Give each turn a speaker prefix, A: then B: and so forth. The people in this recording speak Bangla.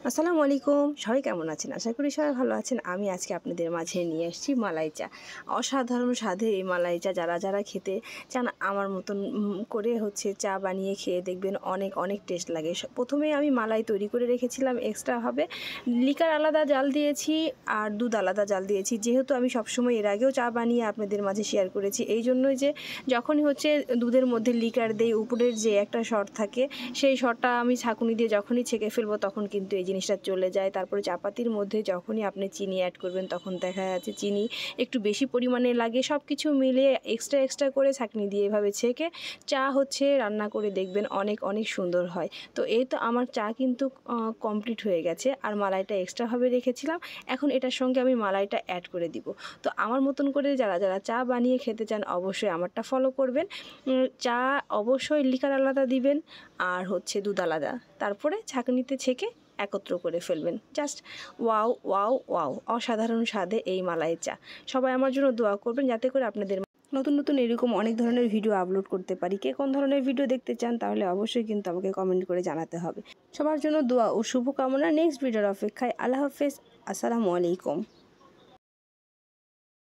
A: আসসালামু আলাইকুম, সবাই কেমন আছেন? আশা করি সবাই ভালো আছেন। আমি আজকে আপনাদের মাঝে নিয়ে এসেছি মালাই চা। অসাধারণ স্বাদের এই মালাই চা যারা খেতে চান আমার মতন করে চা বানিয়ে খেয়ে দেখবেন অনেক টেস্ট লাগে। প্রথমে আমি মালাই তৈরি করে রেখেছিলাম এক্সট্রাভাবে। লিকার আলাদা জাল দিয়েছি আর দুধ আলাদা জাল দিয়েছি। যেহেতু আমি সবসময় এর আগেও চা বানিয়ে আপনাদের মাঝে শেয়ার করেছি, এই জন্যই যে যখনই দুধের মধ্যে লিকার দেই, উপরের যে একটা শট থাকে সেই শটটা আমি ছাঁকুনি দিয়ে যখনই ছেঁকে ফেলবো তখন কিন্তু এই জিনিসটা চলে যায়। তারপরে চাপাতির মধ্যে যখনই আপনি চিনি অ্যাড করবেন তখন দেখা যাচ্ছে চিনি একটু বেশি পরিমাণে লাগে। সব কিছু মিলিয়ে এক্সট্রা করে ছাঁকনি দিয়ে এভাবে ছেঁকে চা রান্না করে দেখবেন অনেক সুন্দর হয়। তো এই তো আমার চা কিন্তু কমপ্লিট হয়ে গেছে। আর মালাইটা এক্সট্রাভাবে রেখেছিলাম, এখন এটার সঙ্গে আমি মালাইটা অ্যাড করে দিব। তো আমার মতন করে যারা চা বানিয়ে খেতে চান অবশ্যই আমারটা ফলো করবেন। চা অবশ্যই লিকার আলাদা দিবেন আর দুধ আলাদা, তারপরে ছাঁকনিতে ছেঁকে একত্র করে ফেলবেন। জাস্ট ওয়াও অসাধারণ স্বাদে এই মালাই চা। সবাই আমার জন্য দোয়া করবেন যাতে করে আপনাদের নতুন এরকম অনেক ধরনের ভিডিও আপলোড করতে পারি। কে কোন ধরনের ভিডিও দেখতে চান তাহলে অবশ্যই কিন্তু আমাকে কমেন্ট করে জানাতে হবে। সবার জন্য দোয়া ও শুভকামনা। নেক্সট ভিডিওর অপেক্ষায়। আল্লাহ হাফেজ, আসসালামু আলাইকুম।